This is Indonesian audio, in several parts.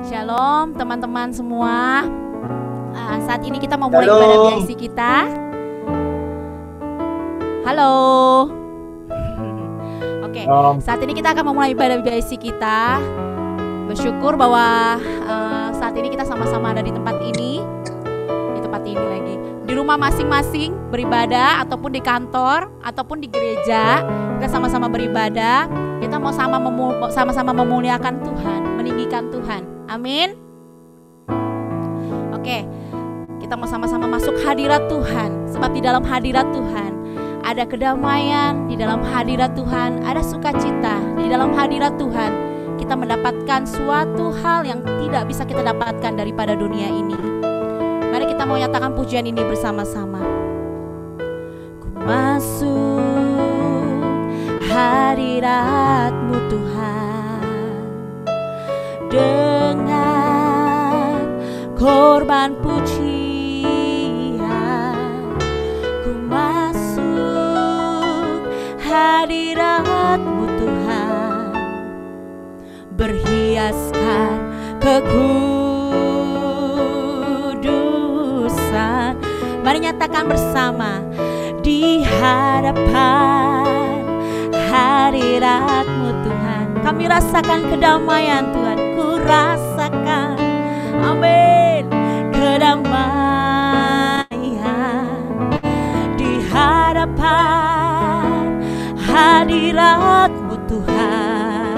Shalom teman-teman semua. Saat ini kita mau mulai Halo. ibadah BIC kita. Halo. Oke, saat ini kita akan memulai ibadah BIC kita. Bersyukur bahwa saat ini kita sama-sama ada di tempat ini. Di tempat ini lagi. Di rumah masing-masing beribadah, ataupun di kantor, ataupun di gereja. Kita sama-sama beribadah. Kita mau sama-sama memuliakan Tuhan, meninggikan Tuhan. Amin. Oke, kita mau sama-sama masuk hadirat Tuhan. Sebab di dalam hadirat Tuhan ada kedamaian, di dalam hadirat Tuhan ada sukacita. Di dalam hadirat Tuhan kita mendapatkan suatu hal yang tidak bisa kita dapatkan daripada dunia ini. Mari kita mau nyatakan pujian ini bersama-sama. Ku masuk hadirat-Mu Tuhan dengan korban pujian. Ku masuk hadirat-Mu Tuhan, berhiaskan kekudusan. Mari nyatakan bersama. Di hadapan hadirat-Mu Tuhan kami rasakan kedamaian Tuhan. Ku rasakan, amin, kedamaian. Di hadapan hadirat-Mu Tuhan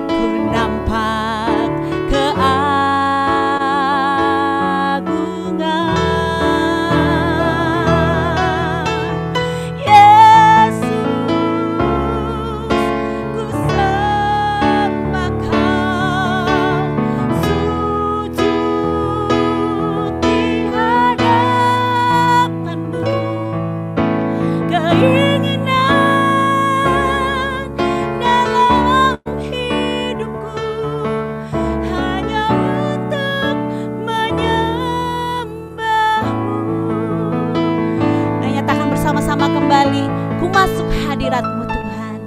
ku nampak keagungan. Yesus, ku sembah Kau, sujud di hadapan-Mu. Keinginan dalam hidupku hanya untuk menyembah-Mu. Mari nyatakan bersama-sama kembali. Ku masuk hadirat-Mu Tuhan.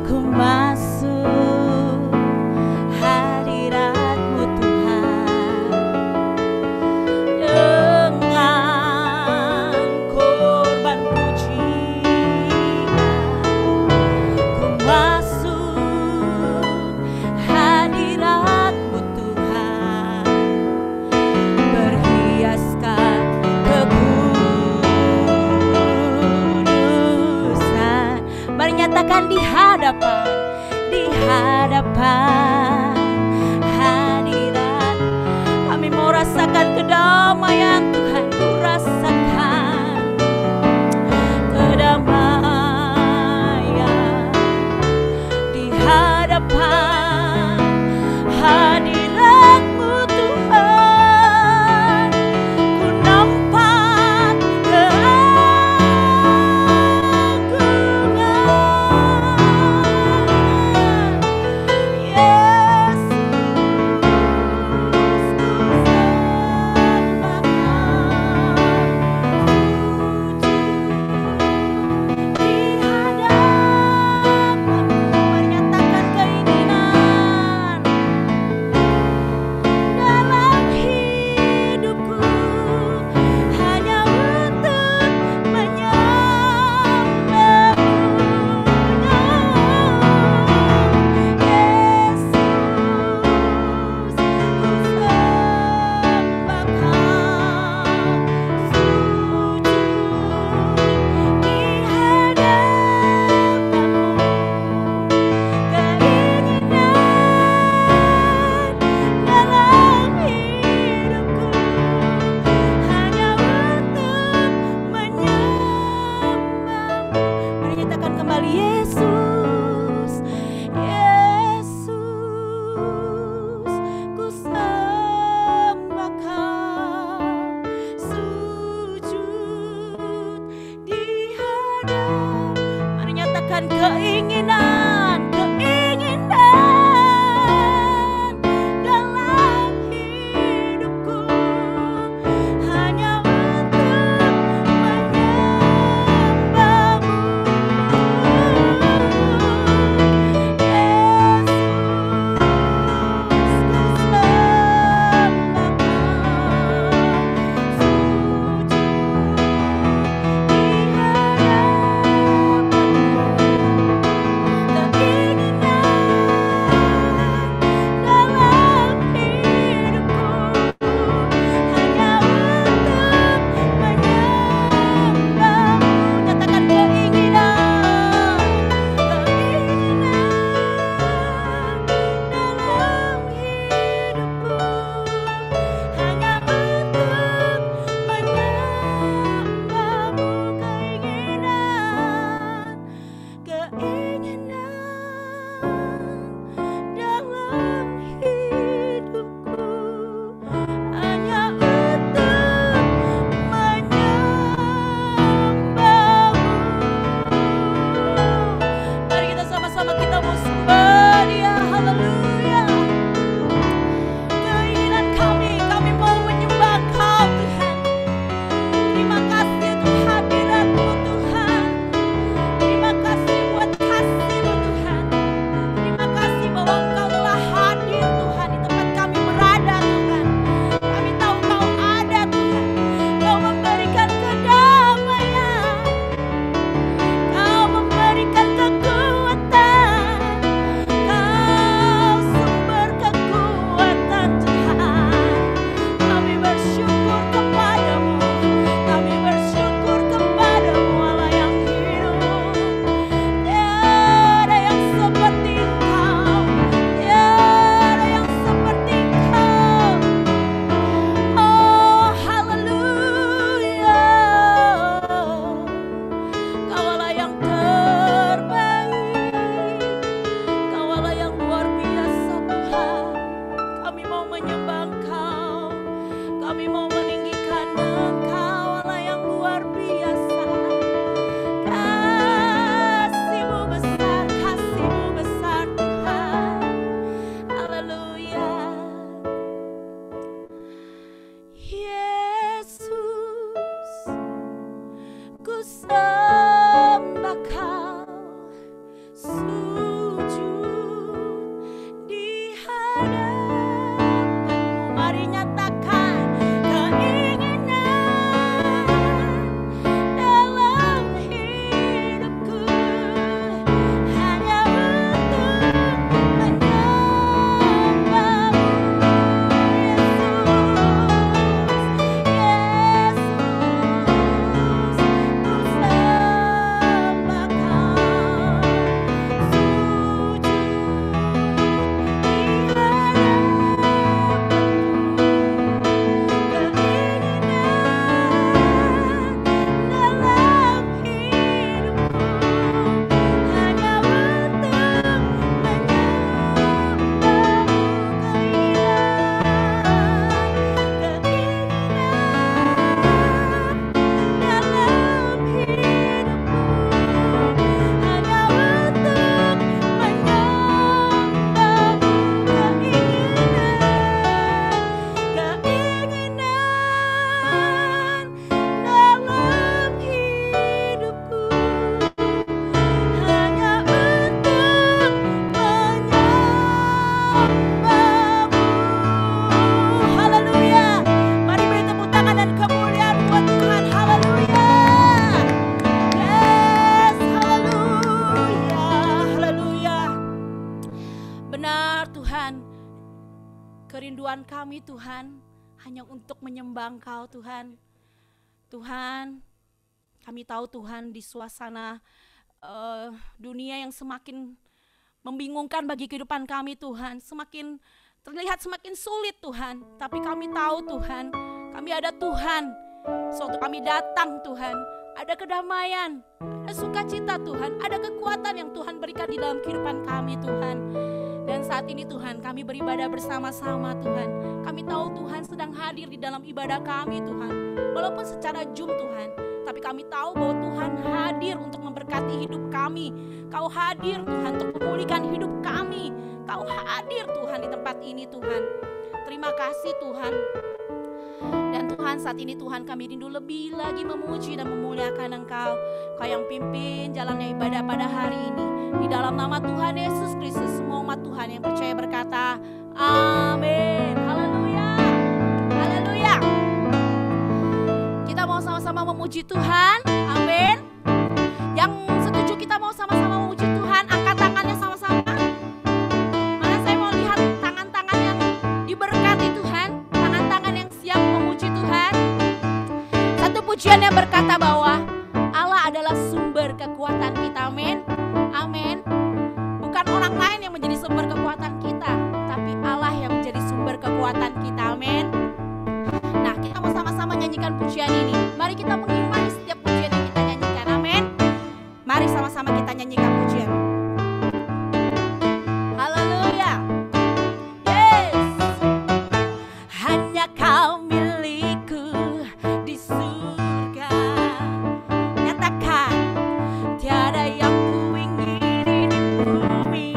Ku masuk hadirat-Mu Tuhan dengan korban pujian. Ku masuk hadirat-Mu Tuhan, berhiaskan kekudusan. Mari nyatakan di hadapan hadirat. Kami mau rasakan kedamaian Tuhan. Ku rasakan kedamaian di hadapan hadirat-Mu Tuhan. Ku nampak keagungan. Yesus, ku sembah Kerinduan kami Tuhan hanya untuk menyembah Engkau Tuhan. Tuhan, kami tahu Tuhan di suasana dunia yang semakin membingungkan bagi kehidupan kami Tuhan, terlihat semakin sulit Tuhan. Tapi kami tahu Tuhan, kami ada Tuhan. Suatu kami datang Tuhan, ada kedamaian, ada sukacita Tuhan, ada kekuatan yang Tuhan berikan di dalam kehidupan kami Tuhan. Dan saat ini Tuhan, kami beribadah bersama-sama Tuhan. Kami tahu Tuhan sedang hadir di dalam ibadah kami Tuhan, walaupun secara Zoom Tuhan, tapi kami tahu bahwa Tuhan hadir untuk memberkati hidup kami. Kau hadir Tuhan untuk memulihkan hidup kami. Kau hadir Tuhan di tempat ini Tuhan. Terima kasih Tuhan. Dan Tuhan, saat ini Tuhan, kami rindu lebih lagi memuji dan memuliakan Engkau. Kau yang pimpin jalannya ibadah pada hari ini. Di dalam nama Tuhan Yesus Kristus, semua umat Tuhan yang percaya berkata amin. Haleluya, haleluya. Kita mau sama-sama memuji Tuhan, amin. Yang setuju kita mau sama-sama memuji Tuhan, angkat tangannya sama-sama. Mana saya mau lihat tangan-tangan yang diberkati Tuhan, tangan-tangan yang siap memuji Tuhan. Satu pujian yang berkata bahwa Allah adalah sumber kekuatan kita, amin. Amin. Bukan orang lain yang menjadi sumber kekuatan kita, tapi Allah yang menjadi sumber kekuatan kita, amin. Nah, kita mau sama-sama nyanyikan pujian ini. Mari kita mengimani setiap pujian yang kita nyanyikan, amin. Mari sama-sama kita nyanyikan pujian. Haleluya. Yes. Hanya Kau milikku di surga. Nyatakan, tiada yang kuingini di bumi,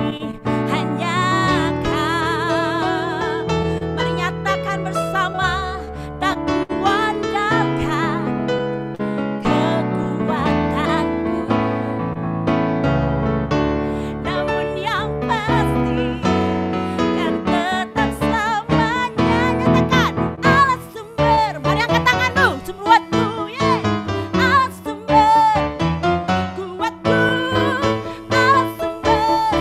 hanya Kau. Mari nyatakan bersama, tak kuandalkan kekuatanku, namun yang pasti kan tetap selamanya. Nyatakan, Allah sumber. Mari angkat tanganmu, kuatku, yeah. Allah sumber kuatku, Allah sumber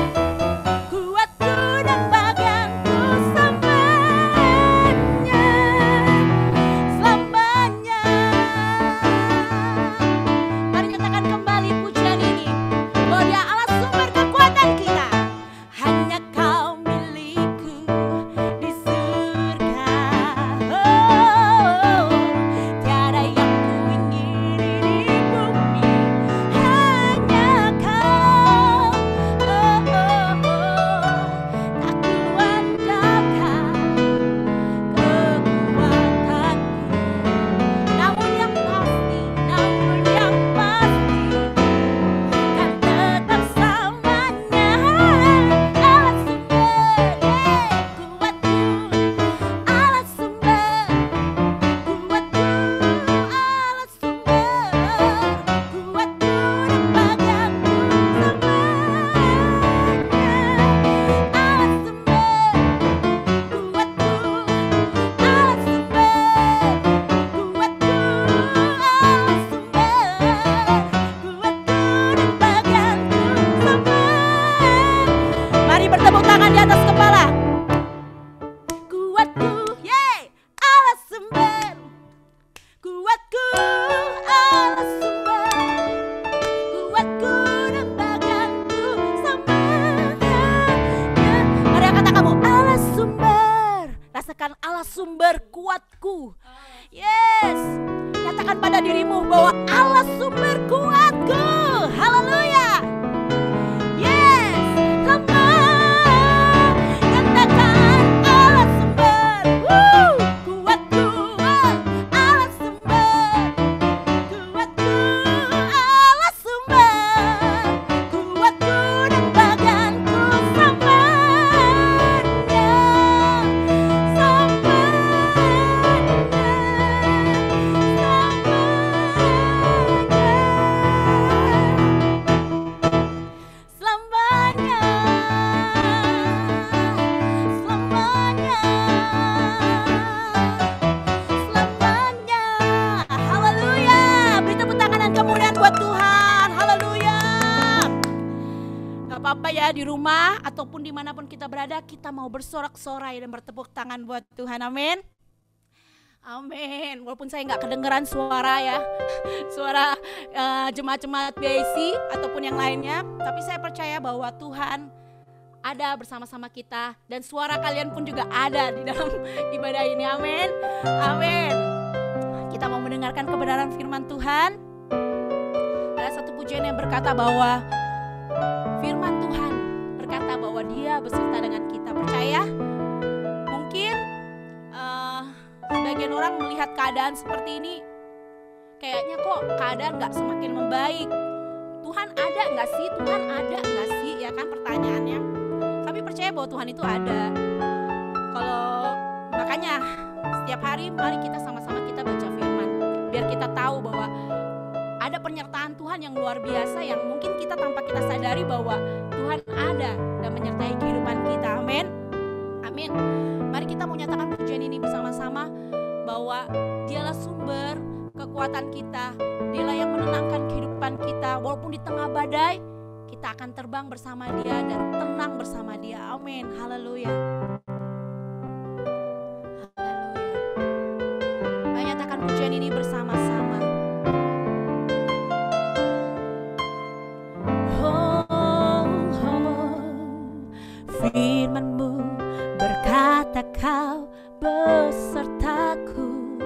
kuatku dan bagianku selamanya, selamanya. Mari nyatakan kembali pujian ini, bahwa Dia Allah sumber kekuatan kita. Hanya Kau milikku di surga. Oh, tiada yang kuingini di bumi, hanya Kau. Oh, tak kuandalkan kekuatanku, namun yang pasti kan tetap selamanya. Allah sumber kuatku, Allah sumber kuatku, Allah sumber kuatku dan bagianku selamanya. Allah sumber kuatku, Allah sumber kuatku, Allah sumber kuatku dan bagianku selamanya. Mari bertepuk tangan di atas kepala. Kuatku, yeay, Allah sumber kuatku, Allah sumber kuatku dan bagianku selamanya. Mari angkat tanganmu, Allah sumber. Rasakan Allah sumber kuatku. Yes, nyatakan pada dirimu bahwa Allah sumber kuatku. Haleluya. Yes, lama. Nyatakan Allah sumber kuatku, Allah sumber kuatku, Allah sumber kuatku dan bagianku selamanya, selamanya. Gak apa-apa ya, di rumah ataupun dimanapun kita berada, kita mau bersorak-sorai dan bertepuk tangan buat Tuhan. Amin. Amin. Walaupun saya nggak kedengeran suara ya, suara jemaat-jemaat BIC ataupun yang lainnya, tapi saya percaya bahwa Tuhan ada bersama-sama kita dan suara kalian pun juga ada di dalam ibadah ini. Amin. Amin. Kita mau mendengarkan kebenaran firman Tuhan. Ada satu pujian yang berkata bahwa firman Tuhan berkata bahwa Dia beserta dengan kita. Percaya? Mungkin sebagian orang melihat keadaan seperti ini, kayaknya kok keadaan gak semakin membaik. Tuhan ada gak sih? Tuhan ada gak sih? Ya kan pertanyaannya. Tapi percaya bahwa Tuhan itu ada. Makanya setiap hari mari kita sama-sama kita baca firman, biar kita tahu bahwa ada penyertaan Tuhan yang luar biasa yang mungkin kita tanpa kita sadari bahwa Tuhan ada dan menyertai kehidupan kita. Amin. Amin. Mari kita mau nyatakan pujian ini bersama-sama bahwa Dialah sumber kekuatan kita, Dialah yang menenangkan kehidupan kita. Walaupun di tengah badai, kita akan terbang bersama Dia dan tenang bersama Dia. Amin. Haleluya. Haleluya. Mari nyatakan pujian ini bersama-sama. Firman-Mu berkata Kau besertaku,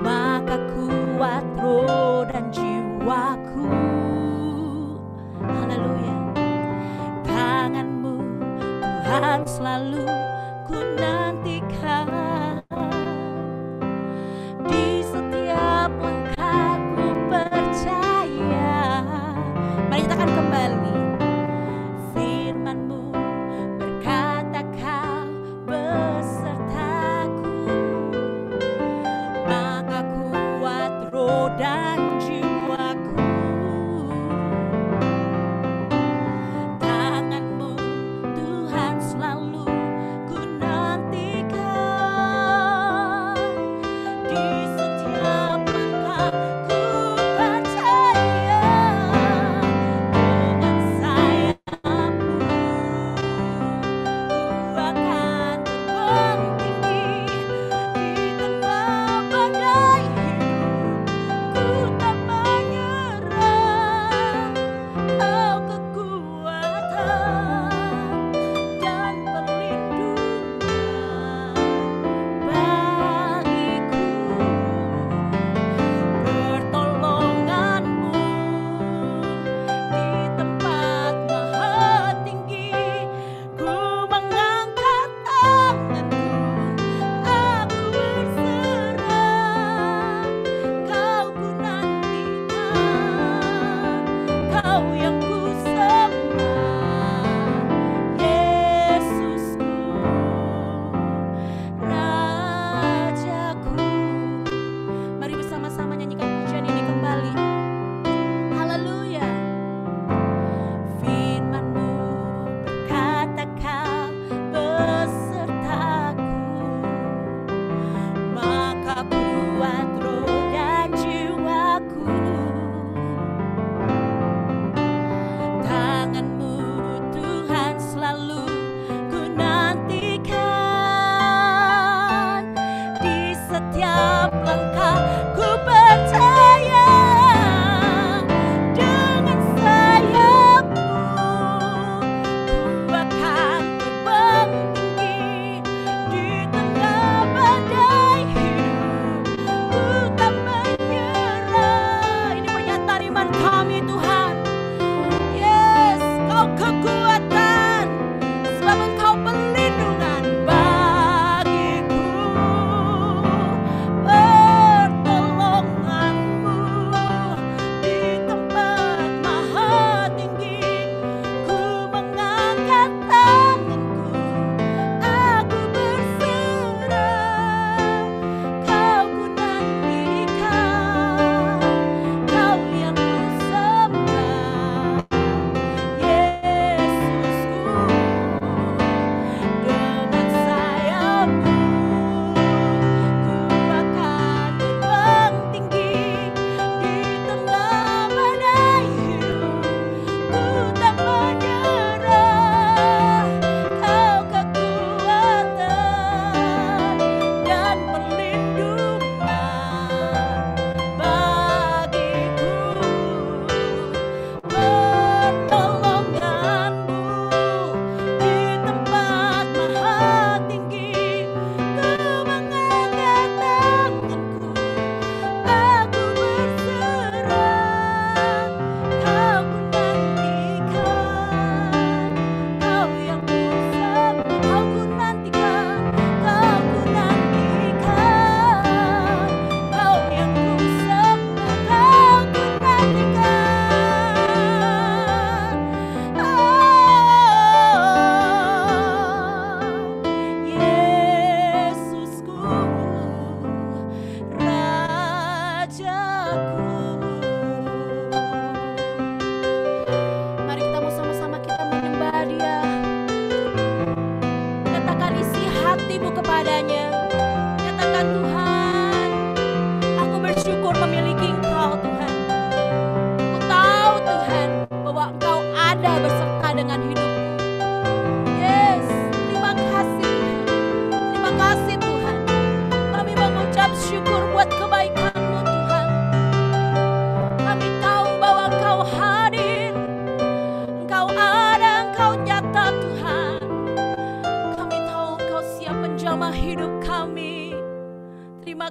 maka kuat roh dan jiwaku. Haleluya. Tangan-Mu Tuhan selalu ku nantikan, di setiap langkahku percaya. Mari nyatakan kembali. Firman-Mu berkata Kau besertaku, maka kuat roh dan jiwaku. Tangan-Mu Tuhan selalu ku nantikan, di setiap langkahku percaya. Dengan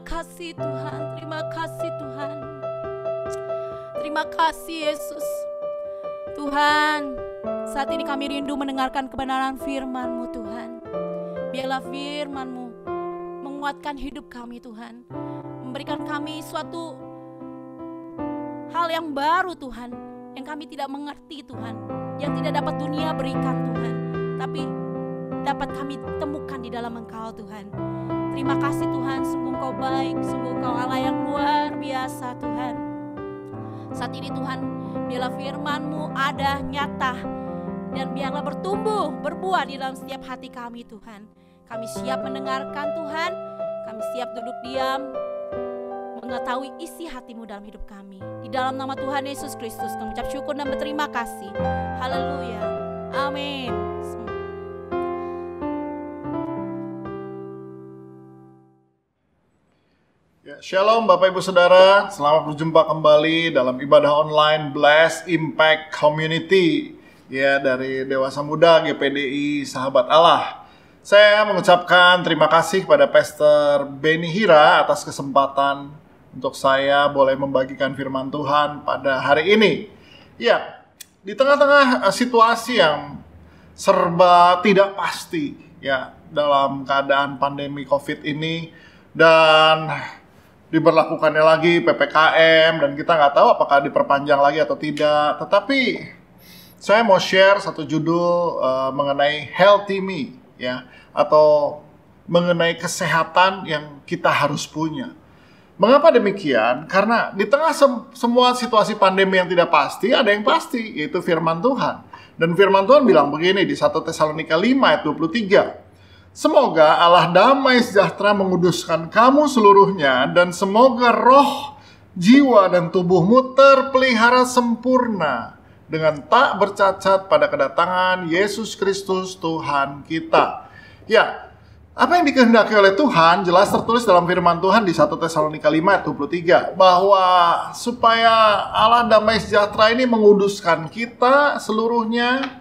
kasih Tuhan, terima kasih Tuhan. Terima kasih Yesus. Tuhan, saat ini kami rindu mendengarkan kebenaran firman-Mu Tuhan. Biarlah firman-Mu menguatkan hidup kami Tuhan. Memberikan kami suatu hal yang baru Tuhan, yang kami tidak mengerti Tuhan, yang tidak dapat dunia berikan Tuhan, tapi dapat kami temukan di dalam Engkau Tuhan. Terima kasih Tuhan, sungguh Engkau baik, sungguh Engkau Allah yang luar biasa Tuhan. Saat ini Tuhan, biarlah firman-Mu ada, nyata, dan biarlah bertumbuh, berbuah di dalam setiap hati kami Tuhan. Kami siap mendengarkan Tuhan, kami siap duduk diam, mengetahui isi hati-Mu dalam hidup kami. Di dalam nama Tuhan Yesus Kristus, kami ucap syukur dan berterima kasih. Haleluya. Amin. Shalom Bapak Ibu Saudara, selamat berjumpa kembali dalam ibadah online Bless Impact Community ya, dari Dewasa Muda GPDI Sahabat Allah. Saya mengucapkan terima kasih kepada Pastor Benny Hira atas kesempatan untuk saya boleh membagikan firman Tuhan pada hari ini. Ya, di tengah-tengah situasi yang serba tidak pasti ya dalam keadaan pandemi COVID ini, dan diberlakukannya lagi PPKM, dan kita nggak tahu apakah diperpanjang lagi atau tidak. Tetapi saya mau share satu judul mengenai healthy me ya, atau mengenai kesehatan yang kita harus punya. Mengapa demikian? Karena di tengah semua situasi pandemi yang tidak pasti, ada yang pasti, yaitu firman Tuhan. Dan firman Tuhan bilang begini di 1 Tesalonika 5 ayat 23. Semoga Allah damai sejahtera menguduskan kamu seluruhnya, dan semoga roh, jiwa, dan tubuhmu terpelihara sempurna dengan tak bercacat pada kedatangan Yesus Kristus Tuhan kita. Ya, apa yang dikehendaki oleh Tuhan jelas tertulis dalam firman Tuhan di 1 Tesalonika 5 ayat 23, bahwa supaya Allah damai sejahtera ini menguduskan kita seluruhnya,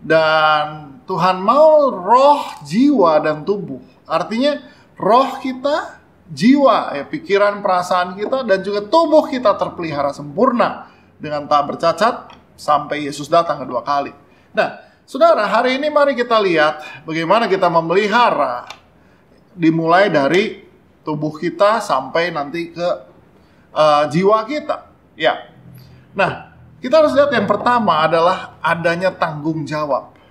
dan Tuhan mau roh, jiwa, dan tubuh. Artinya roh kita, jiwa, ya, pikiran, perasaan kita, dan juga tubuh kita terpelihara sempurna dengan tak bercacat sampai Yesus datang kedua kali. Nah, saudara, hari ini mari kita lihat bagaimana kita memelihara, dimulai dari tubuh kita sampai nanti ke jiwa kita. Ya, nah, kita harus lihat yang pertama adalah adanya tanggung jawab.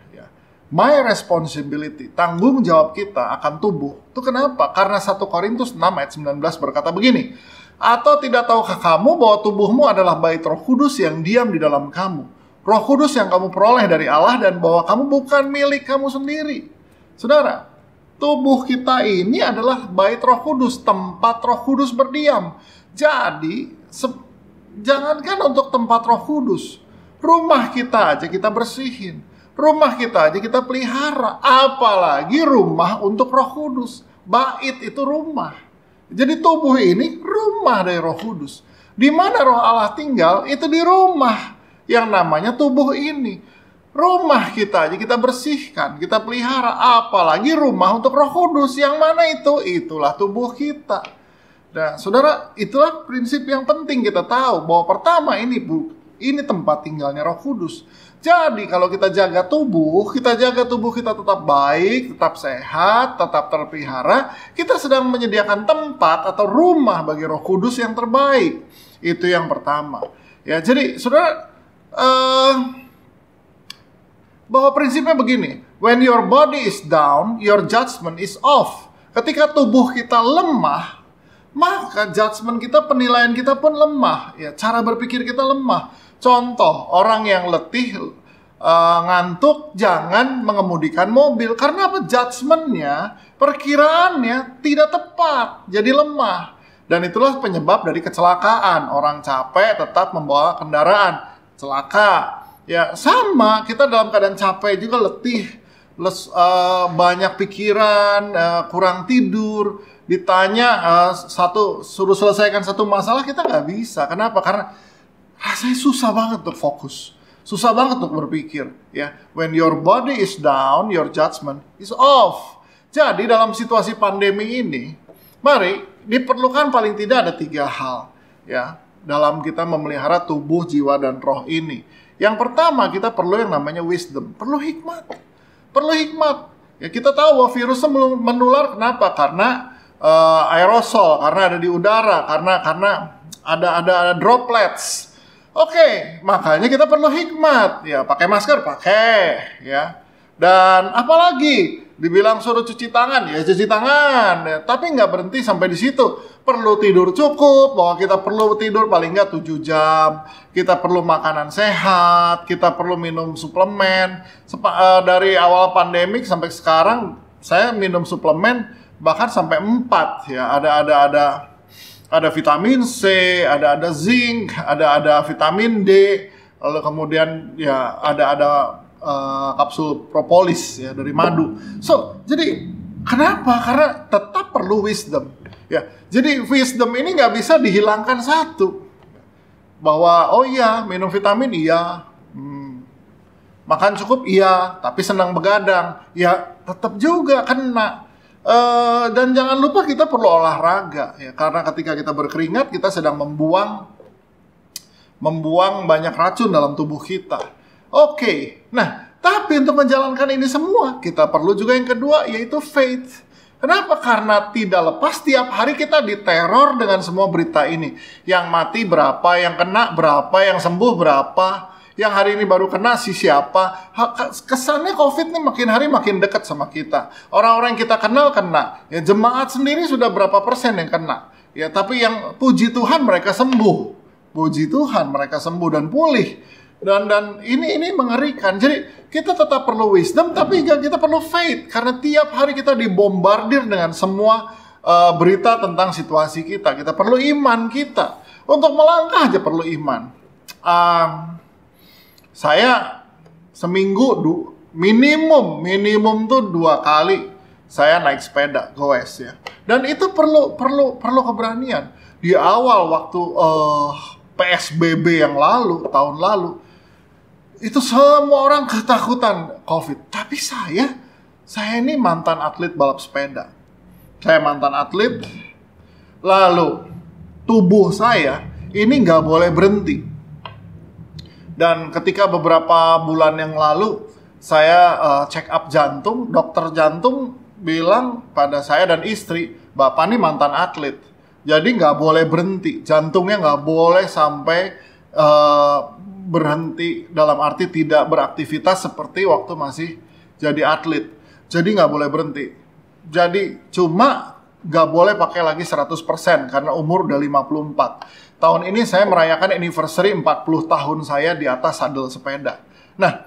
My responsibility, tanggung jawab kita akan tubuh. Itu kenapa? Karena 1 Korintus 6 ayat 19 berkata begini, atau tidak tahukah kamu bahwa tubuhmu adalah bait Roh Kudus yang diam di dalam kamu, Roh Kudus yang kamu peroleh dari Allah, dan bahwa kamu bukan milik kamu sendiri. Saudara, tubuh kita ini adalah bait Roh Kudus, tempat Roh Kudus berdiam. Jadi, jangankan untuk tempat Roh Kudus, rumah kita aja kita bersihin. Rumah kita aja kita pelihara, apalagi rumah untuk Roh Kudus. Bait itu rumah. Jadi tubuh ini rumah dari Roh Kudus. Di mana Roh Allah tinggal, itu di rumah yang namanya tubuh ini. Rumah kita aja kita bersihkan, kita pelihara, apalagi rumah untuk Roh Kudus. Yang mana itu? Itulah tubuh kita. Nah, saudara, itulah prinsip yang penting kita tahu, bahwa pertama ini tempat tinggalnya Roh Kudus. Jadi kalau kita jaga tubuh kita tetap baik, tetap sehat, tetap terpelihara, kita sedang menyediakan tempat atau rumah bagi Roh Kudus yang terbaik. Itu yang pertama. Ya, jadi saudara, bahwa prinsipnya begini, when your body is down, your judgment is off. Ketika tubuh kita lemah, maka judgment kita, penilaian kita pun lemah. Ya, cara berpikir kita lemah. Contoh, orang yang letih, ngantuk, jangan mengemudikan mobil. Karena apa? Judgment-nya, perkiraannya tidak tepat, jadi lemah. Dan itulah penyebab dari kecelakaan. Orang capek tetap membawa kendaraan, celaka. Ya, sama, kita dalam keadaan capek juga, letih, banyak pikiran, kurang tidur. Ditanya suruh selesaikan satu masalah, kita nggak bisa. Kenapa? Karena rasanya susah banget untuk fokus, susah banget untuk berpikir. Ya, when your body is down, your judgment is off. Jadi dalam situasi pandemi ini, mari diperlukan paling tidak ada 3 hal ya dalam kita memelihara tubuh, jiwa, dan roh ini. Yang pertama, kita perlu yang namanya wisdom, perlu hikmat. Perlu hikmat. Ya, kita tahu bahwa virusnya menular kenapa? Karena aerosol, karena ada di udara, karena ada droplets. Oke, makanya kita perlu hikmat. Ya, pakai masker, pakai ya. Dan apalagi dibilang suruh cuci tangan, ya cuci tangan. Ya, tapi nggak berhenti sampai di situ. Perlu tidur cukup, bahwa kita perlu tidur paling nggak 7 jam. Kita perlu makanan sehat, kita perlu minum suplemen. Dari awal pandemik sampai sekarang, saya minum suplemen bahkan sampai 4 ya. Ada vitamin C, ada zinc, ada vitamin D, lalu kemudian ya ada kapsul propolis ya dari madu. So, jadi kenapa? Karena tetap perlu wisdom. Ya, jadi wisdom ini nggak bisa dihilangkan satu. Bahwa oh iya minum vitamin iya, makan cukup iya, tapi senang begadang ya tetap juga kena. Dan jangan lupa kita perlu olahraga ya, karena ketika kita berkeringat kita sedang membuang banyak racun dalam tubuh kita. Oke, nah tapi untuk menjalankan ini semua kita perlu juga yang kedua, yaitu faith. Kenapa? Karena tidak lepas tiap hari kita diteror dengan semua berita ini. Yang mati berapa, yang kena berapa, yang sembuh berapa, yang hari ini baru kena siapa. Kesannya COVID ini makin hari makin dekat sama kita. Orang-orang yang kita kenal kena. Ya, jemaat sendiri sudah berapa persen yang kena. Ya, tapi yang puji Tuhan mereka sembuh. Puji Tuhan mereka sembuh dan pulih. Dan ini mengerikan. Jadi kita tetap perlu wisdom, tapi juga kita perlu faith. Karena tiap hari kita dibombardir dengan semua berita tentang situasi kita. Kita perlu iman kita. Untuk melangkah aja perlu iman. Saya seminggu minimum tuh 2 kali saya naik sepeda goes ya. Dan itu perlu keberanian. Di awal waktu PSBB yang lalu, tahun lalu, itu semua orang ketakutan COVID. Tapi saya ini mantan atlet balap sepeda. Saya mantan atlet. Lalu tubuh saya ini nggak boleh berhenti. Dan ketika beberapa bulan yang lalu saya check up jantung, dokter jantung bilang pada saya dan istri, Bapak ini mantan atlet. Jadi nggak boleh berhenti. Jantungnya nggak boleh sampai berhenti, dalam arti tidak beraktivitas seperti waktu masih jadi atlet. Jadi nggak boleh berhenti. Jadi cuma nggak boleh pakai lagi 100% karena umur udah 54. Tahun ini saya merayakan anniversary 40 tahun saya di atas sadel sepeda. Nah,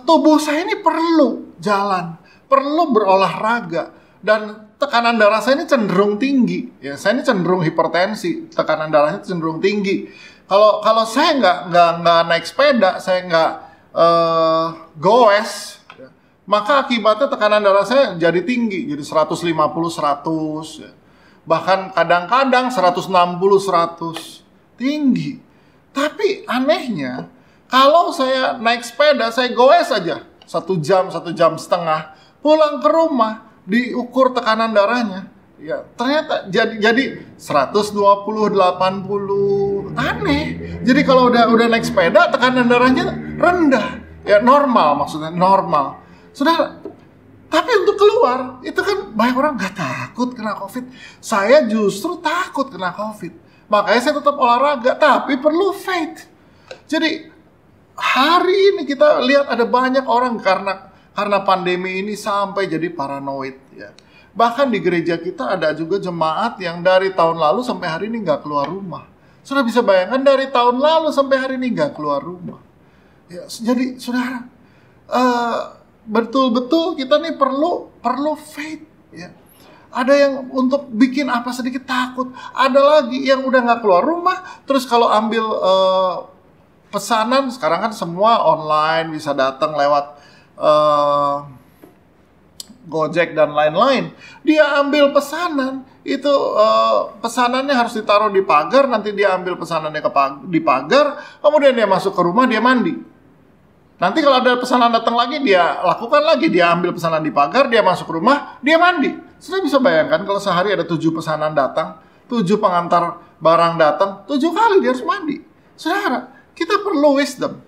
tubuh saya ini perlu jalan, perlu berolahraga, dan tekanan darah saya ini cenderung tinggi. Ya, saya ini cenderung hipertensi, tekanan darahnya cenderung tinggi. Kalau saya nggak naik sepeda, saya nggak goes, ya, maka akibatnya tekanan darah saya jadi tinggi, jadi 150-100, ya. Bahkan kadang-kadang 160-100, tinggi. Tapi anehnya, kalau saya naik sepeda, saya goes aja 1 jam, 1,5 jam, pulang ke rumah, diukur tekanan darahnya, ya ternyata jadi 120/80. Aneh. Jadi kalau udah naik sepeda, tekanan darahnya rendah. Ya normal, maksudnya normal. Saudara, tapi untuk keluar, itu kan banyak orang gak takut kena COVID. Saya justru takut kena COVID. Makanya saya tetap olahraga, tapi perlu faith. Jadi hari ini kita lihat ada banyak orang karena pandemi ini sampai jadi paranoid ya. Bahkan di gereja kita ada juga jemaat yang dari tahun lalu sampai hari ini nggak keluar rumah. Sudah bisa bayangkan, dari tahun lalu sampai hari ini nggak keluar rumah. Ya, jadi saudara, betul-betul kita nih perlu faith ya. Ada yang untuk bikin apa sedikit takut. Ada lagi yang udah nggak keluar rumah, terus kalau ambil pesanan, sekarang kan semua online, bisa datang lewat Gojek dan lain-lain. Dia ambil pesanan, itu pesanannya harus ditaruh di pagar, nanti dia ambil pesanannya di pagar, kemudian dia masuk ke rumah, dia mandi. Nanti kalau ada pesanan datang lagi, dia lakukan lagi, dia ambil pesanan di pagar, dia masuk rumah, dia mandi. Sudah bisa bayangkan kalau sehari ada 7 pesanan datang, 7 pengantar barang datang, 7 kali dia harus mandi. Saudara, kita perlu wisdom,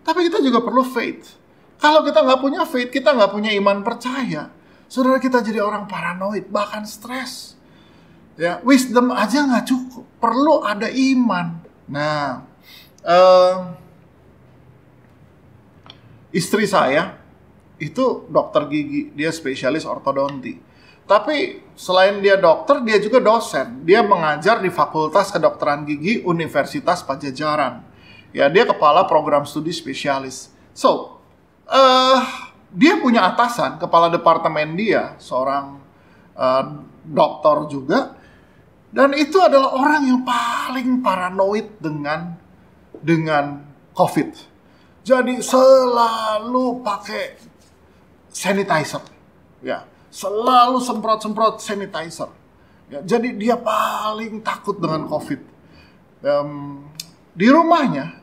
tapi kita juga perlu faith. Kalau kita nggak punya faith, kita nggak punya iman percaya, saudara, kita jadi orang paranoid, bahkan stres. Ya, wisdom aja nggak cukup, perlu ada iman. Nah, istri saya itu dokter gigi, dia spesialis ortodonti. Tapi selain dia dokter, dia juga dosen. Dia mengajar di Fakultas Kedokteran Gigi Universitas Padjadjaran. Ya, dia kepala program studi spesialis. So, dia punya atasan, kepala departemen dia, seorang dokter juga. Dan itu adalah orang yang paling paranoid dengan COVID. Jadi selalu pakai sanitizer. Ya. Selalu semprot-semprot sanitizer. Ya, jadi dia paling takut dengan COVID. Di rumahnya,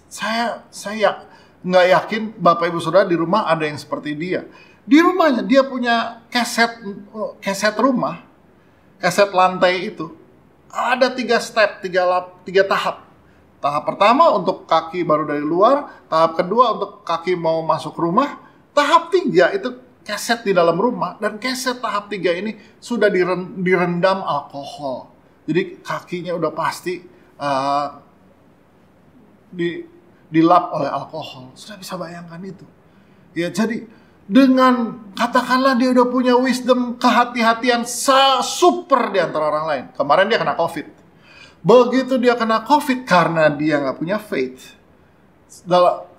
saya nggak yakin Bapak Ibu Saudara di rumah ada yang seperti dia. Di rumahnya dia punya keset rumah, keset lantai itu. Ada 3 step, 3 tahap. Tahap pertama untuk kaki baru dari luar, tahap kedua untuk kaki mau masuk rumah, tahap 3 itu keset di dalam rumah, dan keset tahap 3 ini sudah direndam alkohol. Jadi kakinya udah pasti dilap oleh alkohol. Sudah bisa bayangkan itu. Ya, jadi dengan katakanlah dia udah punya wisdom, kehati-hatian super di antara orang lain. Kemarin dia kena COVID. Begitu dia kena COVID karena dia nggak punya faith.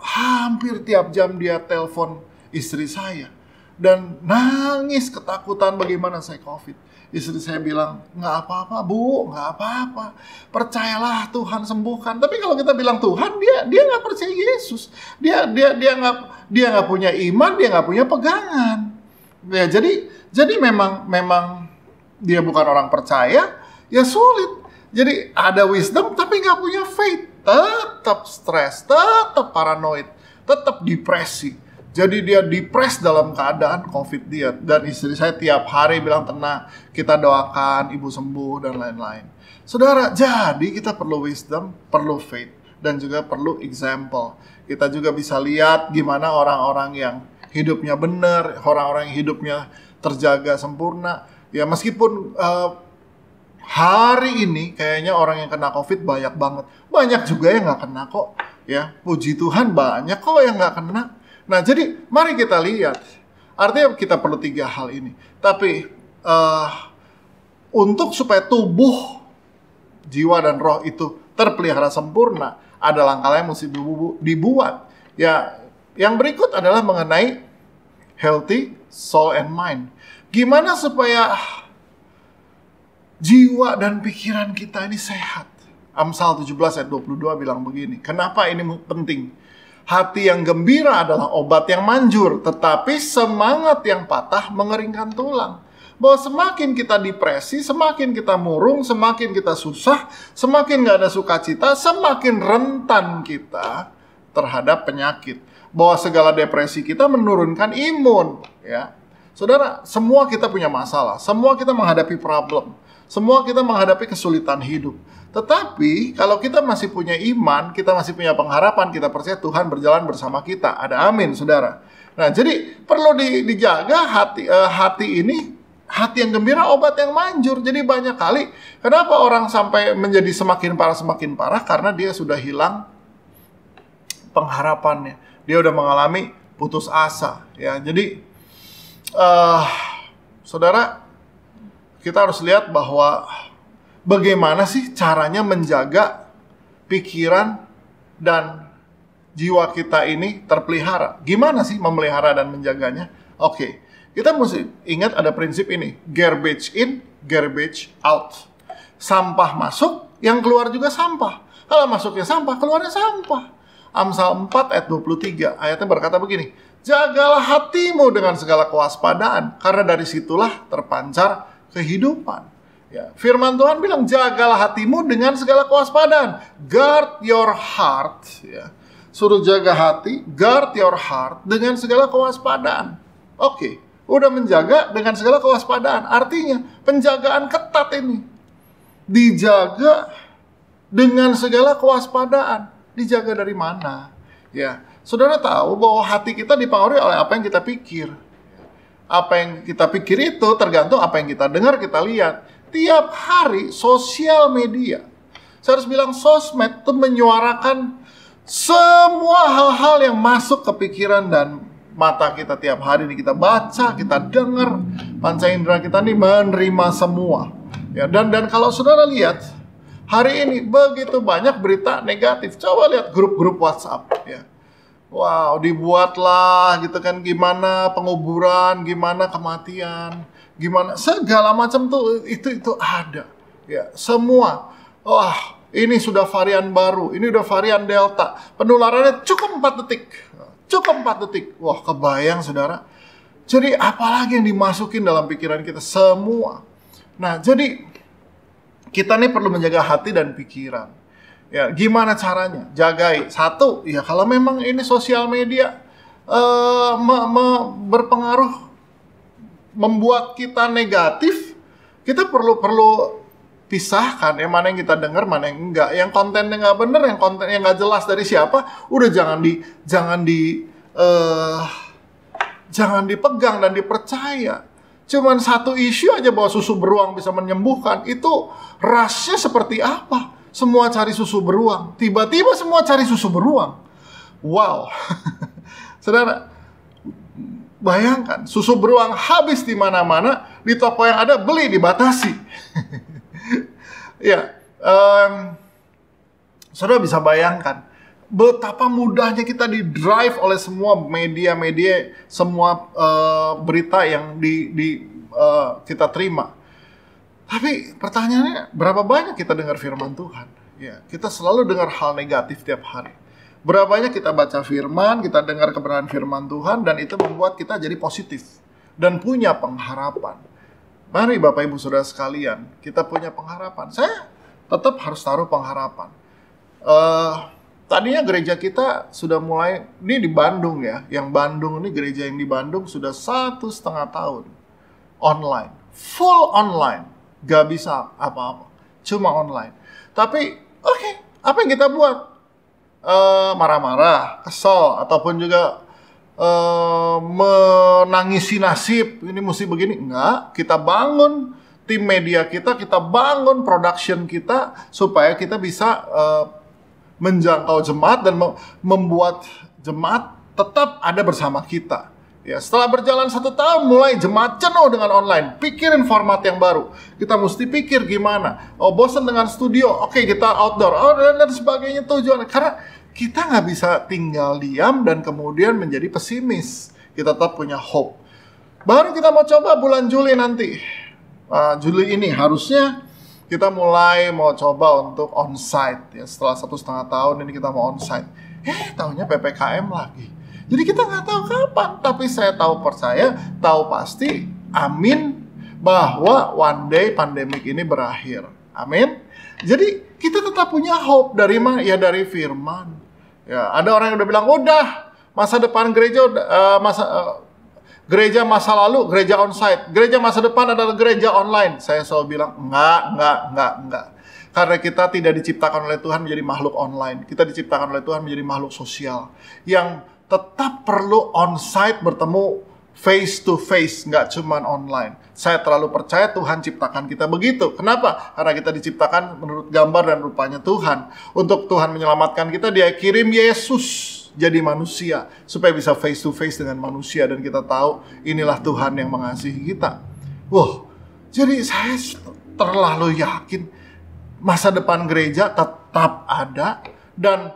Hampir tiap jam dia telepon istri saya. Dan nangis ketakutan bagaimana saya COVID. Istri saya bilang, nggak apa-apa Bu, nggak apa-apa. Percayalah Tuhan sembuhkan. Tapi kalau kita bilang Tuhan, dia nggak percaya Yesus. Dia nggak punya iman, dia nggak punya pegangan. Ya, jadi memang dia bukan orang percaya, ya sulit. Jadi ada wisdom tapi nggak punya faith. Tetap stres, tetap paranoid, tetap depresi. Jadi dia depres dalam keadaan COVID dia. Dan istri saya tiap hari bilang, tenang, kita doakan ibu sembuh dan lain-lain. Saudara, jadi kita perlu wisdom, perlu faith, dan juga perlu example. Kita juga bisa lihat gimana orang-orang yang hidupnya benar, orang-orang yang hidupnya terjaga sempurna. Ya meskipun hari ini kayaknya orang yang kena COVID banyak banget. Banyak juga yang nggak kena kok. Ya, puji Tuhan banyak kok yang nggak kena. Nah, jadi mari kita lihat. Artinya kita perlu 3 hal ini. Tapi untuk supaya tubuh, jiwa dan roh itu terpelihara sempurna, ada langkah yang mesti dibuat. Ya, yang berikut adalah mengenai healthy soul and mind. Gimana supaya jiwa dan pikiran kita ini sehat? Amsal 17 ayat 22 bilang begini. Kenapa ini penting? Hati yang gembira adalah obat yang manjur, tetapi semangat yang patah mengeringkan tulang. Bahwa semakin kita depresi, semakin kita murung, semakin kita susah, semakin gak ada sukacita, semakin rentan kita terhadap penyakit. Bahwa segala depresi kita menurunkan imun. Ya, saudara, semua kita punya masalah, semua kita menghadapi problem, semua kita menghadapi kesulitan hidup. Tetapi kalau kita masih punya iman, kita masih punya pengharapan, kita percaya Tuhan berjalan bersama kita. Ada amin, saudara. Nah, jadi perlu dijaga hati ini, hati yang gembira, obat yang manjur. Jadi banyak kali, kenapa orang sampai menjadi semakin parah, karena dia sudah hilang pengharapannya. Dia udah mengalami putus asa. Ya, jadi saudara, kita harus lihat bahwa bagaimana sih caranya menjaga pikiran dan jiwa kita ini terpelihara. Gimana sih memelihara dan menjaganya? Oke, kita mesti ingat ada prinsip ini. Garbage in, garbage out. Sampah masuk, yang keluar juga sampah. Kalau masuknya sampah, keluarnya sampah. Amsal 4 ayat 23, ayatnya berkata begini. Jagalah hatimu dengan segala kewaspadaan, karena dari situlah terpancar kehidupan. Ya, firman Tuhan bilang, jagalah hatimu dengan segala kewaspadaan. Guard your heart. Ya. Suruh jaga hati, guard your heart dengan segala kewaspadaan. Oke, Udah menjaga dengan segala kewaspadaan. Artinya penjagaan ketat ini. Dijaga dengan segala kewaspadaan. Dijaga dari mana? Ya, saudara tahu bahwa hati kita dipengaruhi oleh apa yang kita pikir. Apa yang kita pikir itu tergantung apa yang kita dengar, kita lihat. Tiap hari sosial media, saya harus bilang sosmed itu menyuarakan semua hal-hal yang masuk ke pikiran dan mata kita tiap hari ini. Kita baca, kita dengar, panca indera kita ini menerima semua. Ya, dan kalau saudara lihat, hari ini begitu banyak berita negatif. Coba lihat grup-grup WhatsApp. Ya. Wow, dibuatlah gitu kan, gimana penguburan, gimana kematian, gimana segala macam tuh itu ada. Ya, semua. Wah, ini sudah varian baru, ini udah varian Delta. Penularannya cukup 4 detik. Cukup 4 detik. Wah, kebayang saudara. Jadi apalagi yang dimasukin dalam pikiran kita semua. Nah, jadi kita nih perlu menjaga hati dan pikiran. Ya, gimana caranya? Jagai. Satu, ya kalau memang ini sosial media berpengaruh, membuat kita negatif, kita perlu pisahkan ya, mana yang kita dengar, mana yang enggak. Yang kontennya nggak bener, yang konten yang nggak jelas dari siapa, udah jangan dipegang dan dipercaya. Cuman satu isu aja bahwa susu beruang bisa menyembuhkan, itu rasnya seperti apa? Semua cari susu beruang. Tiba-tiba semua cari susu beruang. Wow. Saudara, bayangkan susu beruang habis di mana-mana, di toko yang ada beli dibatasi. Ya, saudara bisa bayangkan betapa mudahnya kita di-drive oleh semua media-media, semua berita yang kita terima. Tapi pertanyaannya, berapa banyak kita dengar firman Tuhan? Ya, kita selalu dengar hal negatif tiap hari. Berapa banyak kita baca firman, kita dengar kebenaran firman Tuhan, dan itu membuat kita jadi positif dan punya pengharapan. Mari Bapak Ibu Saudara sekalian, kita punya pengharapan. Saya tetap harus taruh pengharapan. Tadinya gereja kita sudah mulai, ini di Bandung ya, yang Bandung ini, gereja yang di Bandung sudah 1,5 tahun online, full online. Gak bisa apa-apa, cuma online. Tapi oke, apa yang kita buat? Marah-marah, kesel, ataupun juga menangisi nasib, ini mesti begini. Enggak, kita bangun tim media kita bangun production kita, supaya kita bisa menjangkau jemaat dan membuat jemaat tetap ada bersama kita. Ya, setelah berjalan 1 tahun, mulai jemaat jenuh dengan online. Pikirin format yang baru. Kita mesti pikir gimana. Oh, bosan dengan studio. Oke, kita outdoor. Oh, dan sebagainya tujuan. Karena kita nggak bisa tinggal diam dan kemudian menjadi pesimis. Kita tetap punya hope. Baru kita mau coba bulan Juli nanti. Juli ini harusnya kita mulai mau coba untuk onsite. Ya, setelah 1,5 tahun ini kita mau onsite. Tahunya PPKM lagi. Jadi kita nggak tahu kapan, tapi saya tahu pasti, amin, bahwa one day pandemik ini berakhir. Amin. Jadi kita tetap punya hope dari mana? Ya dari firman. Ya, ada orang yang udah bilang, udah masa depan gereja gereja masa lalu, gereja onsite. Gereja masa depan adalah gereja online. Saya selalu bilang, enggak. Karena kita tidak diciptakan oleh Tuhan menjadi makhluk online. Kita diciptakan oleh Tuhan menjadi makhluk sosial yang tetap perlu on-site, bertemu face to face, nggak cuman online. Saya terlalu percaya Tuhan ciptakan kita begitu. Kenapa? Karena kita diciptakan menurut gambar dan rupanya Tuhan. Untuk Tuhan menyelamatkan kita, Dia kirim Yesus jadi manusia, supaya bisa face to face dengan manusia, dan kita tahu inilah Tuhan yang mengasihi kita. Jadi saya terlalu yakin masa depan gereja tetap ada. Dan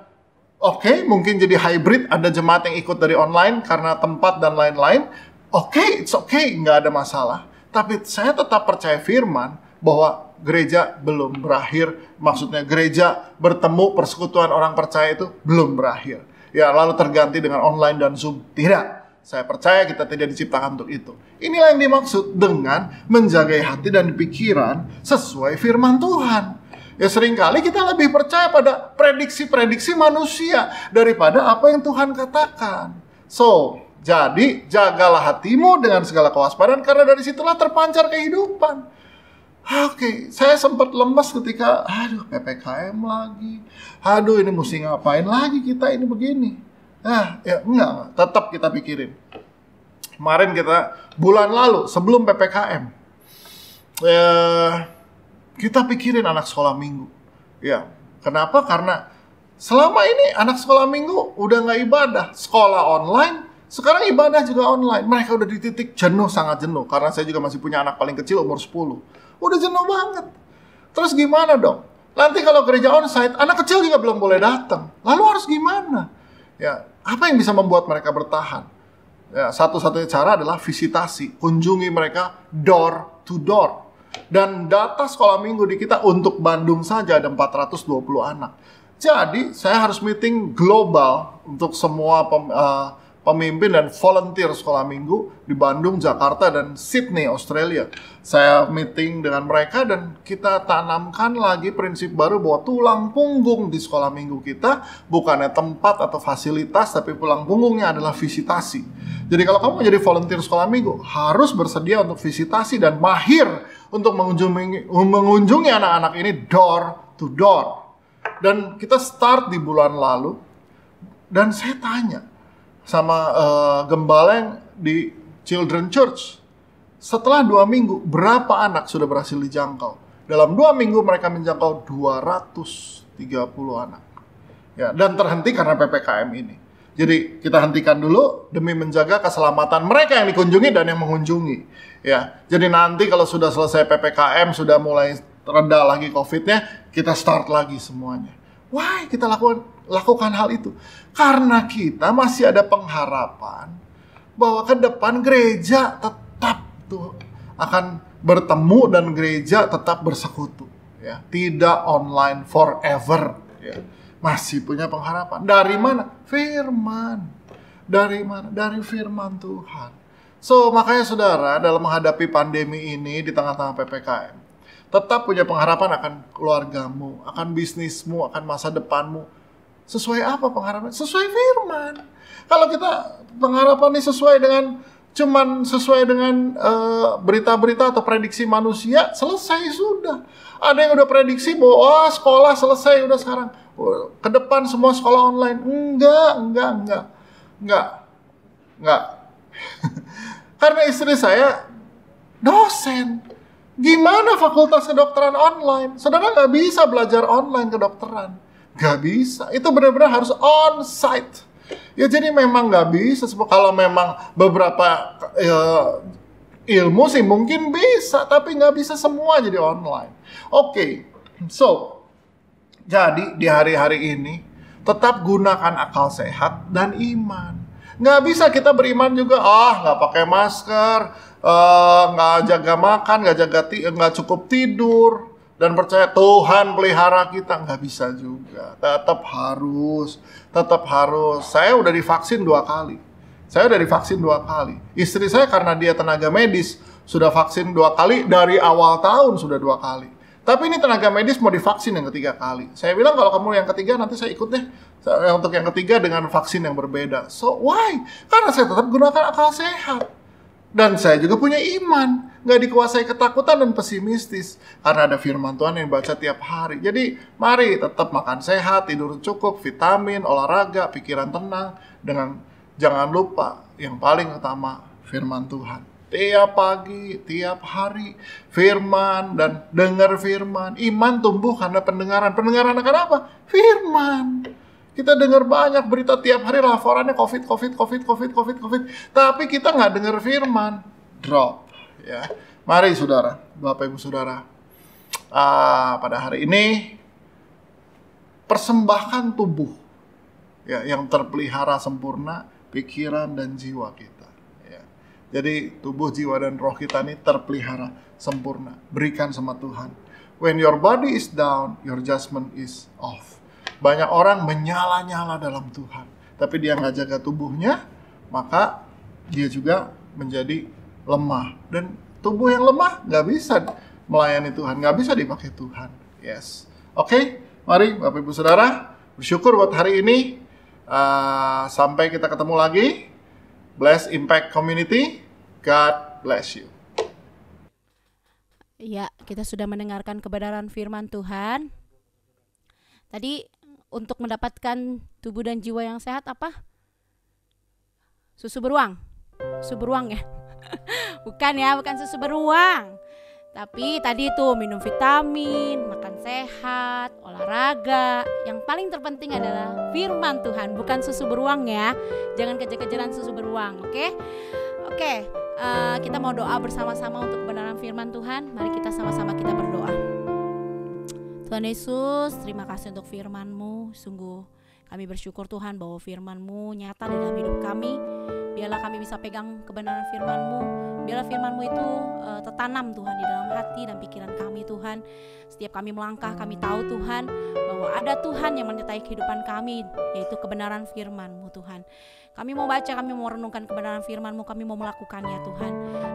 oke, mungkin jadi hybrid, ada jemaat yang ikut dari online karena tempat dan lain-lain. It's okay, nggak ada masalah. Tapi saya tetap percaya firman bahwa gereja belum berakhir. Maksudnya gereja bertemu, persekutuan orang percaya itu belum berakhir. Ya, lalu terganti dengan online dan Zoom. Tidak. Saya percaya kita tidak diciptakan untuk itu. Inilah yang dimaksud dengan menjaga hati dan pikiran sesuai firman Tuhan. Ya, seringkali kita lebih percaya pada prediksi-prediksi manusia daripada apa yang Tuhan katakan. So, Jadi, jagalah hatimu dengan segala kewaspadaan, karena dari situlah terpancar kehidupan. Oke, saya sempat lemas ketika, PPKM lagi. Aduh, ini mesti ngapain lagi kita ini begini. Enggak, tetap kita pikirin. Kemarin bulan lalu, sebelum PPKM, kita pikirin anak sekolah minggu. Ya, kenapa? Karena selama ini anak sekolah minggu udah nggak ibadah. Sekolah online, sekarang ibadah juga online. Mereka udah di titik jenuh, sangat jenuh. Karena saya juga masih punya anak paling kecil umur 10. Udah jenuh banget. Terus gimana dong? Nanti kalau gereja onsite, anak kecil juga belum boleh datang. Lalu harus gimana? Ya, apa yang bisa membuat mereka bertahan? Ya, satu-satunya cara adalah visitasi. Kunjungi mereka door to door. Dan data sekolah minggu di kita untuk Bandung saja ada 420 anak. Jadi, saya harus meeting global untuk semua pemimpin dan volunteer sekolah minggu di Bandung, Jakarta, dan Sydney, Australia. Saya meeting dengan mereka dan kita tanamkan lagi prinsip baru bahwa tulang punggung di sekolah minggu kita bukannya tempat atau fasilitas, tapi tulang punggungnya adalah visitasi. Jadi kalau kamu menjadi volunteer sekolah minggu, harus bersedia untuk visitasi dan mahir untuk mengunjungi anak-anak ini door to door. Dan kita start di bulan lalu, dan saya tanya sama gembala yang di Children Church, setelah 2 minggu berapa anak sudah berhasil dijangkau? Dalam 2 minggu mereka menjangkau 230 anak. Ya, dan terhenti karena PPKM ini. Jadi kita hentikan dulu demi menjaga keselamatan mereka yang dikunjungi dan yang mengunjungi. Ya, jadi nanti kalau sudah selesai PPKM, sudah mulai reda lagi COVID-nya, kita start lagi semuanya. Why kita lakukan hal itu? Karena kita masih ada pengharapan bahwa ke depan gereja tetap akan bertemu dan gereja tetap bersekutu. Ya, tidak online forever. Ya, masih punya pengharapan. Dari mana? Firman. Dari mana? Dari firman Tuhan. So, makanya saudara, dalam menghadapi pandemi ini di tengah-tengah PPKM, tetap punya pengharapan akan keluargamu, akan bisnismu, akan masa depanmu. Sesuai apa pengharapan? Sesuai firman. Kalau kita pengharapan ini sesuai dengan berita-berita atau prediksi manusia, selesai sudah. Ada yang udah prediksi bahwa sekolah selesai udah sekarang. Ke depan semua sekolah online. Enggak. Karena istri saya dosen. Gimana fakultas kedokteran online? Saudara nggak bisa belajar online kedokteran. Nggak bisa. Itu benar-benar harus on-site. Ya jadi memang nggak bisa. Kalau memang beberapa ilmu sih mungkin bisa. Tapi nggak bisa semua jadi online. Oke. So, jadi di hari-hari ini tetap gunakan akal sehat dan iman. Nggak bisa kita beriman juga, nggak pakai masker, nggak jaga makan, nggak cukup tidur, dan percaya Tuhan pelihara kita. Nggak bisa juga. Tetap harus. Saya udah divaksin 2 kali. Istri saya karena dia tenaga medis, sudah vaksin 2 kali, dari awal tahun sudah 2 kali. Tapi ini tenaga medis mau divaksin yang 3 kali. Saya bilang kalau kamu yang ketiga nanti saya ikut deh. Untuk yang ketiga dengan vaksin yang berbeda. So why? Karena saya tetap gunakan akal sehat. Dan saya juga punya iman. Nggak dikuasai ketakutan dan pesimistis. Karena ada firman Tuhan yang baca tiap hari. Jadi mari tetap makan sehat, tidur cukup, vitamin, olahraga, pikiran tenang. Jangan lupa yang paling utama firman Tuhan. Tiap pagi, tiap hari, firman dan dengar firman. Iman tumbuh karena pendengaran. Pendengaran akan apa? Firman. Kita dengar banyak berita tiap hari, laporannya COVID. Tapi kita nggak dengar firman. Drop. Ya. Mari saudara, Bapak Ibu Saudara. Pada hari ini, persembahkan tubuh ya, yang terpelihara sempurna, pikiran dan jiwa kita. Jadi tubuh, jiwa, dan roh kita ini terpelihara sempurna. Berikan sama Tuhan. When your body is down, your judgment is off. Banyak orang menyala-nyala dalam Tuhan. Tapi dia nggak jaga tubuhnya, maka dia juga menjadi lemah. Dan tubuh yang lemah nggak bisa melayani Tuhan. Nggak bisa dipakai Tuhan. Yes. Oke, mari Bapak Ibu Saudara. Bersyukur buat hari ini. Sampai kita ketemu lagi. Bless Impact Community. God bless you. Ya, kita sudah mendengarkan kebenaran firman Tuhan. Tadi untuk mendapatkan tubuh dan jiwa yang sehat apa? Susu beruang. Susu beruang ya. bukan susu beruang. Tapi tadi itu minum vitamin, makan sehat, olahraga. Yang paling terpenting adalah firman Tuhan, bukan susu beruang ya. Jangan kejar-kejaran susu beruang, oke? Oke, kita mau doa bersama-sama untuk kebenaran firman Tuhan. Mari kita sama-sama kita berdoa. Tuhan Yesus, terima kasih untuk firman-Mu. Sungguh kami bersyukur Tuhan bahwa firman-Mu nyata di dalam hidup kami. Biarlah kami bisa pegang kebenaran firman-Mu. Biarlah firman-Mu itu tertanam Tuhan di dalam hati dan pikiran kami Tuhan. Setiap kami melangkah kami tahu Tuhan bahwa ada Tuhan yang menyertai kehidupan kami, yaitu kebenaran firman-Mu Tuhan. Kami mau baca, kami mau renungkan kebenaran firman-Mu, kami mau melakukannya Tuhan.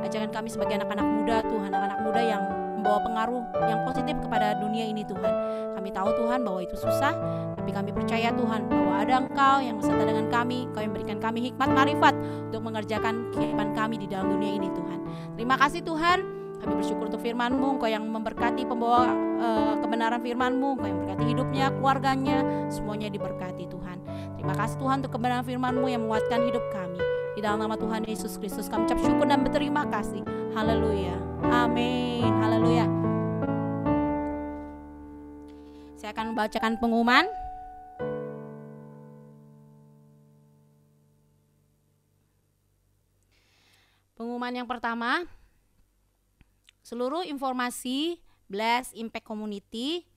Ajarkan kami sebagai anak-anak muda Tuhan, anak-anak muda yang membawa pengaruh yang positif kepada dunia ini Tuhan. Kami tahu Tuhan bahwa itu susah, tapi kami percaya Tuhan bahwa ada Engkau yang beserta dengan kami. Engkau yang berikan kami hikmat marifat untuk mengerjakan kehidupan kami di dalam dunia ini Tuhan. Terima kasih Tuhan, kami bersyukur untuk firman-Mu. Engkau yang memberkati pembawa kebenaran firman-Mu, Engkau yang memberkati hidupnya, keluarganya, semuanya diberkati Tuhan. Terima kasih Tuhan untuk kebenaran firman-Mu yang menguatkan hidup kami. Di dalam nama Tuhan Yesus Kristus kami ucap syukur dan berterima kasih. Haleluya. Amin. Haleluya. Saya akan membacakan pengumuman. Pengumuman yang pertama, seluruh informasi Bless Impact Community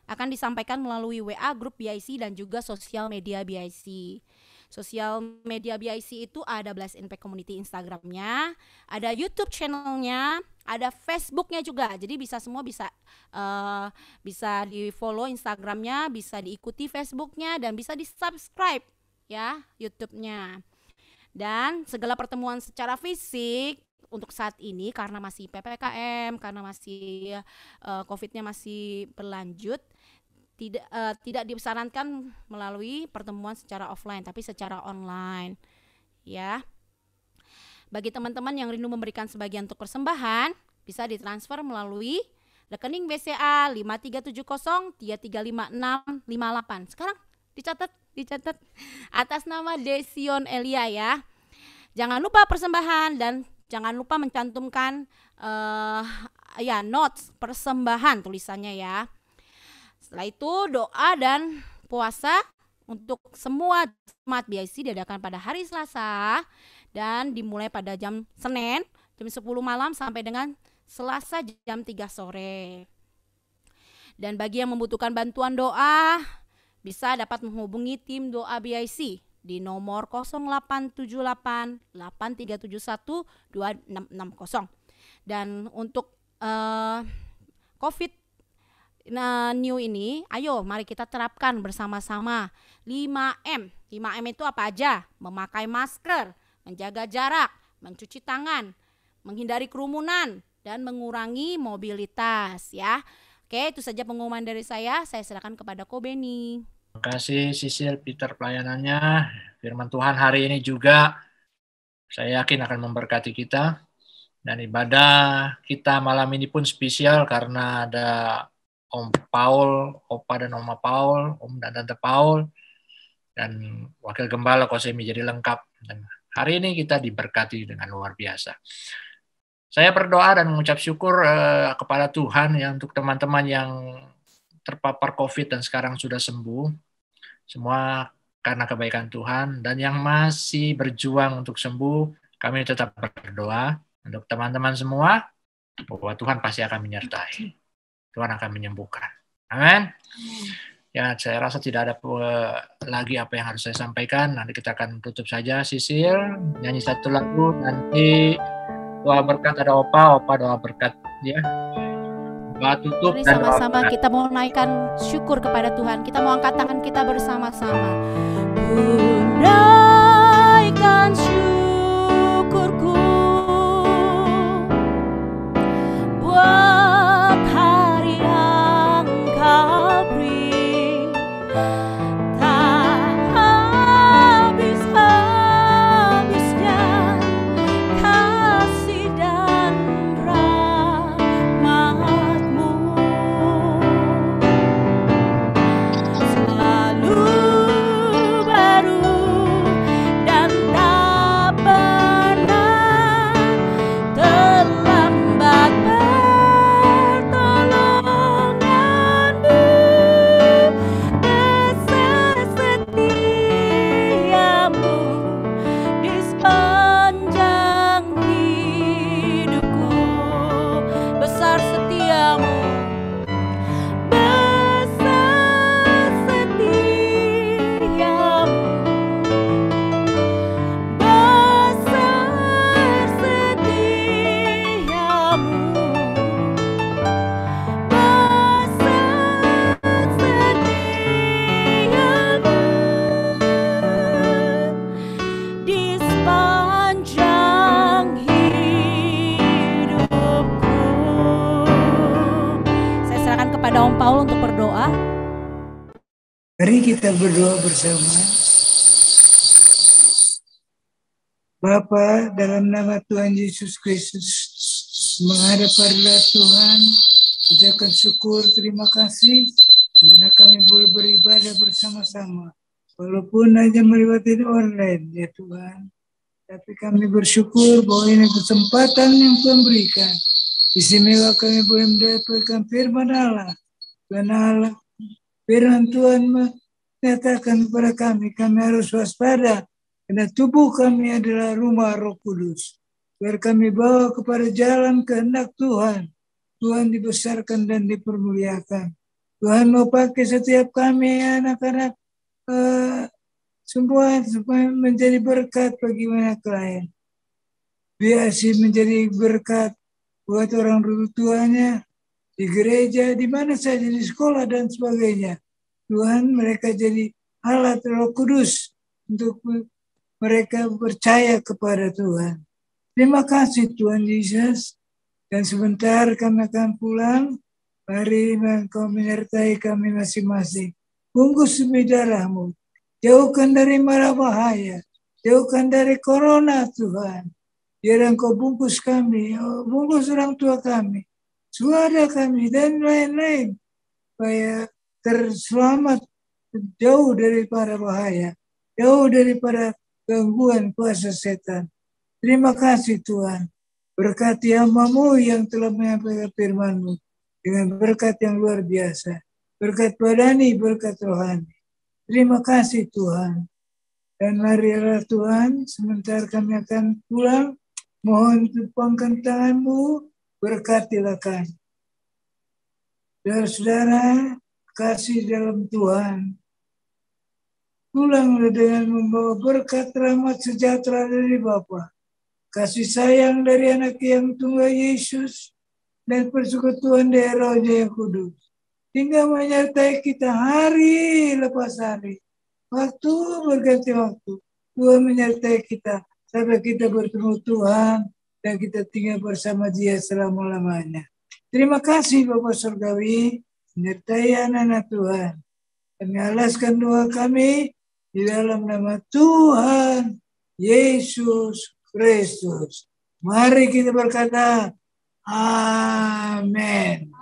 akan disampaikan melalui WA grup BIC dan juga sosial media BIC. Sosial media BIC itu ada Bless Impact Community Instagramnya, ada YouTube channelnya, ada Facebooknya juga. Jadi bisa semua bisa di follow Instagramnya, bisa diikuti Facebooknya, dan bisa di subscribe ya YouTube-nya. Dan segala pertemuan secara fisik untuk saat ini karena masih PPKM, karena masih COVID-nya masih berlanjut, tidak disarankan melalui pertemuan secara offline, tapi secara online ya. Bagi teman-teman yang rindu memberikan sebagian untuk persembahan, bisa ditransfer melalui rekening BCA 5370335658. Sekarang dicatat atas nama Desion Elia ya. Jangan lupa persembahan dan jangan lupa mencantumkan notes persembahan tulisannya ya. Setelah itu doa dan puasa untuk semua jemaat BIC diadakan pada hari Selasa dan dimulai pada jam Senin jam 10 malam sampai dengan Selasa jam 3 sore. Dan bagi yang membutuhkan bantuan doa bisa dapat menghubungi tim doa BIC di nomor 0878 8371 2660. Dan untuk COVID new ini, ayo mari kita terapkan bersama-sama 5M. 5M itu apa aja? Memakai masker, menjaga jarak, mencuci tangan, menghindari kerumunan, dan mengurangi mobilitas ya. Oke, itu saja pengumuman dari saya. Saya silakan kepada Ko Beni. Terima kasih Sisil Peter pelayanannya. Firman Tuhan hari ini juga saya yakin akan memberkati kita. Dan ibadah kita malam ini pun spesial karena ada Om Paul, Opa dan Oma Paul, Om dan Tante Paul, dan Wakil Gembala Kosemi jadi lengkap. Dan hari ini kita diberkati dengan luar biasa. Saya berdoa dan mengucap syukur kepada Tuhan ya untuk teman-teman yang terpapar COVID dan sekarang sudah sembuh. Semua karena kebaikan Tuhan, dan yang masih berjuang untuk sembuh, kami tetap berdoa untuk teman-teman semua bahwa Tuhan pasti akan menyertai. Tuhan akan menyembuhkan. Amin. Ya, saya rasa tidak ada lagi apa yang harus saya sampaikan. Nanti kita akan tutup saja. Sisil nyanyi satu lagu, nanti doa berkat ada Opa doa berkat ya. Doa tutup. Mari sama-sama kita mau naikkan syukur kepada Tuhan. Kita mau angkat tangan kita bersama-sama. Naikkan syukurku buat hari yang Kau beri. Tak Mari kita berdoa bersama. Bapa, dalam nama Tuhan Yesus Kristus, menghadap hadirat Tuhan, ucapkan syukur, terima kasih, dimana kami boleh beribadah bersama-sama, walaupun hanya melewati online, ya Tuhan. Tapi kami bersyukur bahwa ini kesempatan yang Tuhan berikan. Istimewa kami boleh mendapatkan firman Allah. Firman Tuhan menyatakan kepada kami harus waspada, karena tubuh kami adalah rumah Roh Kudus. Biar kami bawa kepada jalan kehendak Tuhan. Tuhan dibesarkan dan dipermuliakan. Tuhan mau pakai setiap kami anak-anak semua supaya menjadi berkat bagi banyak lain. Biar menjadi berkat buat orang tuanya di gereja, di mana saja, di sekolah dan sebagainya. Tuhan, mereka jadi alat Roh Kudus untuk mereka percaya kepada Tuhan. Terima kasih Tuhan Yesus. Dan sebentar kami akan pulang. Mari Engkau menyertai kami masing-masing. Bungkus demi darah-Mu. Jauhkan dari mara bahaya. Jauhkan dari corona Tuhan. Biar Engkau bungkus kami. Bungkus orang tua kami. Saudara kami dan lain-lain. Supaya terselamat jauh dari para bahaya. Jauh daripada gangguan kuasa setan. Terima kasih Tuhan. Berkati hamba-Mu yang telah menyampaikan firman-Mu. Dengan berkat yang luar biasa. Berkat badani, berkat rohani. Terima kasih Tuhan. Dan marilah Tuhan, sebentar kami akan pulang. Mohon tupangkan tangan-Mu, berkatilah kami. Saudara-saudara, kasih dalam Tuhan. Pulanglah dengan membawa berkat rahmat sejahtera dari Bapa. Kasih sayang dari anak yang tunggal Yesus. Dan persekutuan dari Roh-Nya yang kudus. Hingga menyertai kita hari lepas hari. Waktu berganti waktu. Tuhan menyertai kita. Sampai kita bertemu Tuhan. Dan kita tinggal bersama Dia selama-lamanya. Terima kasih Bapak Surgawi. Menyertai anak-anak Tuhan. Kami alaskan doa kami. Di dalam nama Tuhan Yesus Kristus. Mari kita berkata, Amin.